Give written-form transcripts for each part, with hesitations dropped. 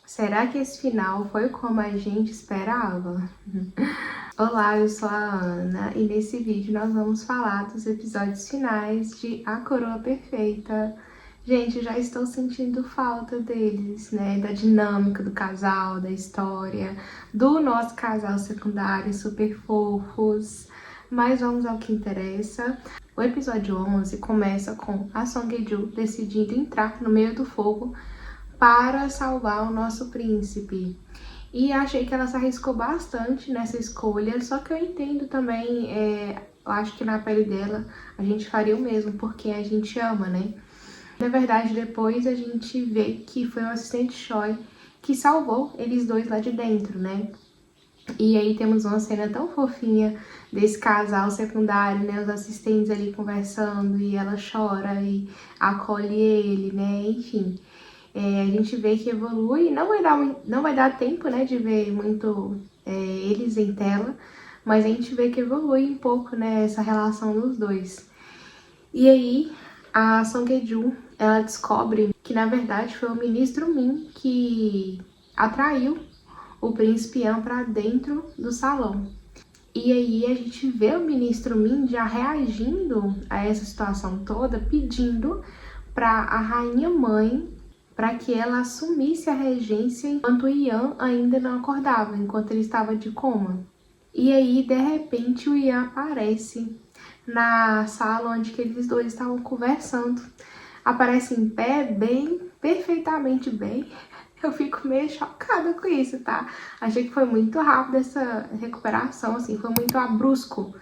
Será que esse final foi como a gente esperava? Olá, eu sou a Ana e nesse vídeo nós vamos falar dos episódios finais de A Coroa Perfeita. Gente, já estou sentindo falta deles, né? Da dinâmica do casal, da história, do nosso casal secundário super fofos. Mas vamos ao que interessa. O episódio 11 começa com a Song Hye-ju decidindo entrar no meio do fogo para salvar o nosso príncipe. E achei que ela se arriscou bastante nessa escolha, só que eu entendo também, eu acho que na pele dela a gente faria o mesmo, porque a gente ama, né? Na verdade, depois a gente vê que foi o assistente Choi que salvou eles dois lá de dentro, né? E aí temos uma cena tão fofinha desse casal secundário, né? Os assistentes ali conversando e ela chora e acolhe ele, né? Enfim, a gente vê que evolui. Não vai dar tempo, né, de ver muito eles em tela, mas a gente vê que evolui um pouco, né, essa relação dos dois. E aí a Song Hye-ju, ela descobre que na verdade foi o ministro Min que atraiu o príncipe Yan para dentro do salão. E aí a gente vê o ministro Min já reagindo a essa situação toda, pedindo para a rainha mãe para que ela assumisse a regência enquanto o Yan ainda não acordava, enquanto ele estava de coma. E aí, de repente, o Yan aparece na sala onde que eles dois estavam conversando. Aparece em pé, bem, perfeitamente bem. Eu fico meio chocada com isso, tá? Achei que foi muito rápido essa recuperação, assim, foi muito brusco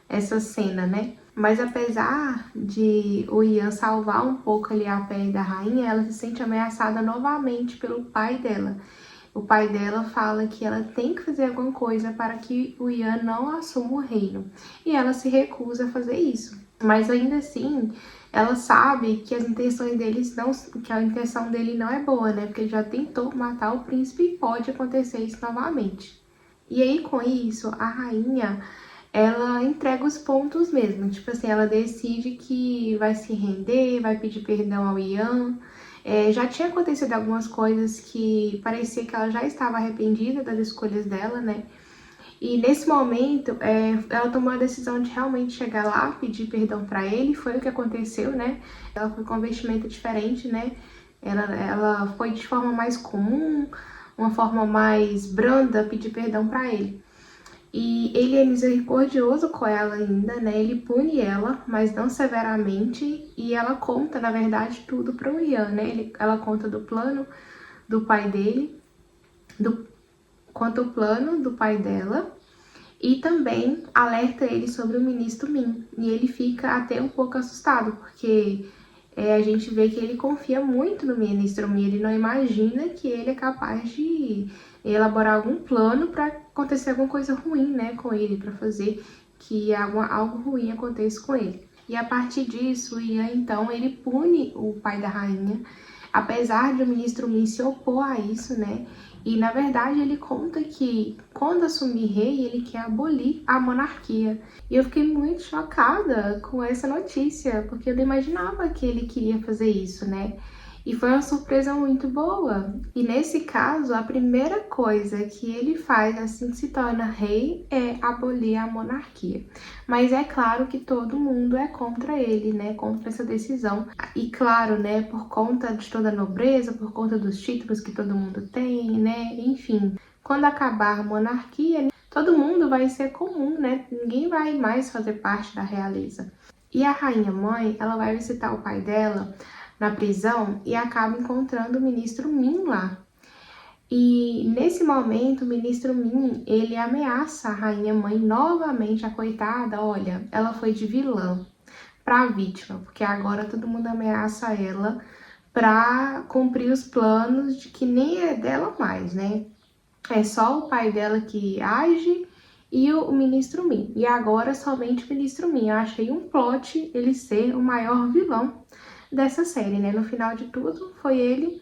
essa cena, né? Mas apesar de o Yan salvar um pouco ali a pele da rainha, ela se sente ameaçada novamente pelo pai dela. O pai dela fala que ela tem que fazer alguma coisa para que o Yan não assuma o reino. E ela se recusa a fazer isso. Mas ainda assim, ela sabe que as intenções deles não, que a intenção dele não é boa, né? Porque ele já tentou matar o príncipe e pode acontecer isso novamente. E aí, com isso, a rainha, ela entrega os pontos mesmo. Tipo assim, ela decide que vai se render, vai pedir perdão ao Yan. Já tinha acontecido algumas coisas que parecia que ela já estava arrependida das escolhas dela, né? E nesse momento, ela tomou a decisão de realmente chegar lá, pedir perdão para ele. Foi o que aconteceu, né? Ela foi com um vestimento diferente, né? Ela foi de forma mais comum, uma forma mais branda, pedir perdão para ele. E ele é misericordioso com ela ainda, né? Ele pune ela, mas não severamente. E ela conta, na verdade, tudo para o Yan, né? Ela conta do plano do pai dele, conta o plano do pai dela. E também alerta ele sobre o ministro Min. E ele fica até um pouco assustado, porque a gente vê que ele confia muito no ministro Min. Ele não imagina que ele é capaz de elaborar algum plano para acontecer alguma coisa ruim, né, com ele, para fazer que algo ruim aconteça com ele. E a partir disso, o Yan, então, ele pune o pai da rainha, apesar de o ministro Min se opor a isso, né? E, na verdade, ele conta que, quando assumir rei, ele quer abolir a monarquia. E eu fiquei muito chocada com essa notícia, porque eu não imaginava que ele queria fazer isso, né? E foi uma surpresa muito boa. E, nesse caso, a primeira coisa que ele faz assim que se torna rei é abolir a monarquia. Mas é claro que todo mundo é contra ele, né? Contra essa decisão. E claro, né? Por conta de toda a nobreza, por conta dos títulos que todo mundo tem, né? Enfim, quando acabar a monarquia, todo mundo vai ser comum, né? Ninguém vai mais fazer parte da realeza. E a rainha mãe, ela vai visitar o pai dela na prisão e acaba encontrando o ministro Min lá. E nesse momento, o ministro Min, ele ameaça a rainha mãe novamente, a coitada, olha, ela foi de vilã para vítima, porque agora todo mundo ameaça ela para cumprir os planos de que nem é dela mais, né? É só o pai dela que age e o ministro Min. E agora somente o ministro Min. Eu achei um plot ele ser o maior vilão dessa série, né? No final de tudo, foi ele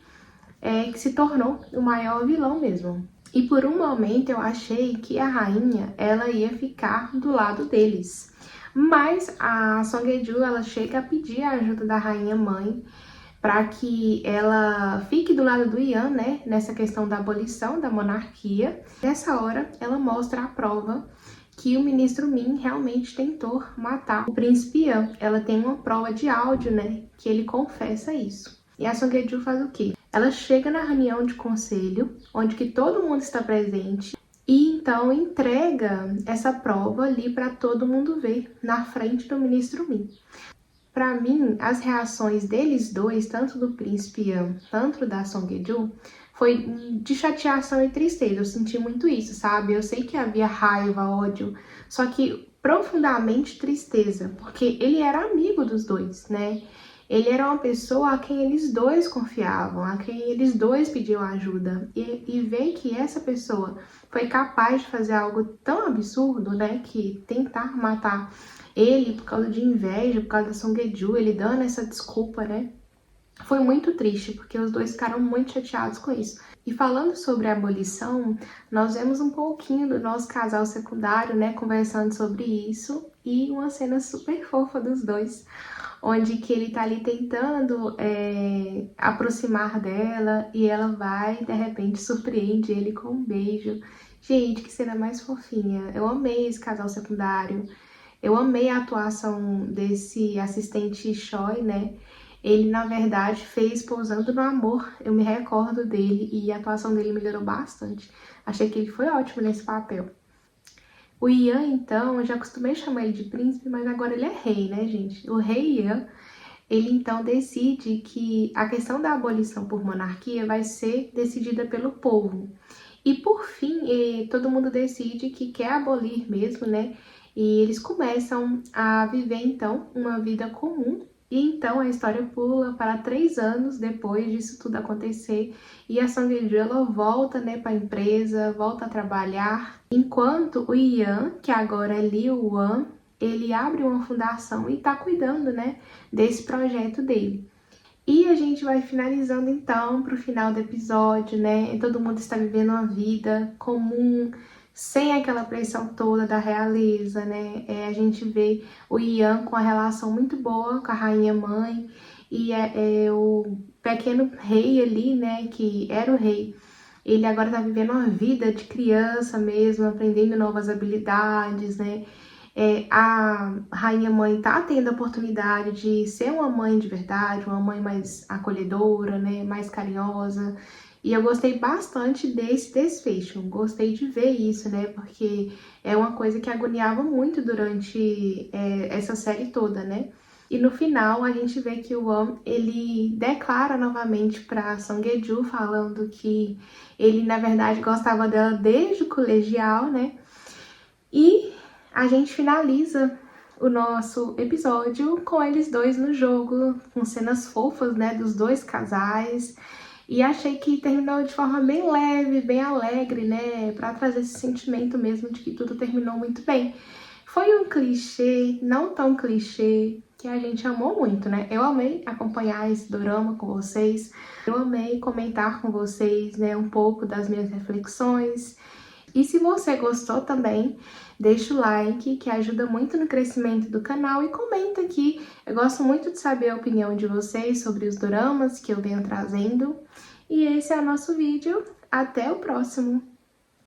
que se tornou o maior vilão mesmo. E por um momento eu achei que a rainha, ela ia ficar do lado deles. Mas a Song Hye-ju, ela chega a pedir a ajuda da rainha mãe para que ela fique do lado do Ian, né, nessa questão da abolição da monarquia. Nessa hora, ela mostra a prova que o ministro Min realmente tentou matar o príncipe Ian. Ela tem uma prova de áudio, né, que ele confessa isso. E a Song Hye-kyo faz o quê? Ela chega na reunião de conselho, onde que todo mundo está presente, e então entrega essa prova ali para todo mundo ver, na frente do ministro Min. Para mim, as reações deles dois, tanto do príncipe Ian, tanto da Song Hye-kyo, foi de chateação e tristeza. Eu senti muito isso, sabe? Eu sei que havia raiva, ódio, só que profundamente tristeza, porque ele era amigo dos dois, né? Ele era uma pessoa a quem eles dois confiavam, a quem eles dois pediam ajuda. E ver que essa pessoa foi capaz de fazer algo tão absurdo, né? Que tentar matar ele por causa de inveja, por causa da Song Hye-kyo, ele dando essa desculpa, né? Foi muito triste, porque os dois ficaram muito chateados com isso. E falando sobre a abolição, nós vemos um pouquinho do nosso casal secundário, né, conversando sobre isso, e uma cena super fofa dos dois, onde que ele tá ali tentando aproximar dela, e ela vai, de repente, surpreende ele com um beijo. Gente, que cena mais fofinha. Eu amei esse casal secundário. Eu amei a atuação desse assistente Choi, né? Ele, na verdade, fez Pousando no Amor. Eu me recordo dele e a atuação dele melhorou bastante. Achei que ele foi ótimo nesse papel. O Ian, então, eu já acostumei chamar ele de príncipe, mas agora ele é rei, né, gente? O rei Ian, ele então decide que a questão da abolição por monarquia vai ser decidida pelo povo. E por fim, todo mundo decide que quer abolir mesmo, né? E eles começam a viver então uma vida comum. E então a história pula para 3 anos depois disso tudo acontecer. E a Song Hye-kyo ela volta, né, para a empresa, volta a trabalhar. Enquanto o Ian, que agora é Lee Won, ele abre uma fundação e está cuidando, né, desse projeto dele. E a gente vai finalizando então para o final do episódio, né? Todo mundo está vivendo uma vida comum, sem aquela pressão toda da realeza, né? A gente vê o Ian com a relação muito boa com a rainha mãe e o pequeno rei ali, né? Que era o rei. Ele agora tá vivendo uma vida de criança mesmo, aprendendo novas habilidades, né? A rainha mãe tá tendo a oportunidade de ser uma mãe de verdade, uma mãe mais acolhedora, né? Mais carinhosa. E eu gostei bastante desse desfecho, gostei de ver isso, né? Porque é uma coisa que agoniava muito durante essa série toda, né? E no final a gente vê que o Won, ele declara novamente para Song Hye-kyo falando que ele na verdade gostava dela desde o colegial, né? E a gente finaliza o nosso episódio com eles dois no jogo, com cenas fofas, né, dos dois casais. E achei que terminou de forma bem leve, bem alegre, né, para trazer esse sentimento mesmo de que tudo terminou muito bem. Foi um clichê, não tão clichê, que a gente amou muito, né? Eu amei acompanhar esse dorama com vocês, eu amei comentar com vocês, né, um pouco das minhas reflexões. E se você gostou também, deixa o like, que ajuda muito no crescimento do canal, e comenta aqui. Eu gosto muito de saber a opinião de vocês sobre os doramas que eu venho trazendo. E esse é o nosso vídeo. Até o próximo!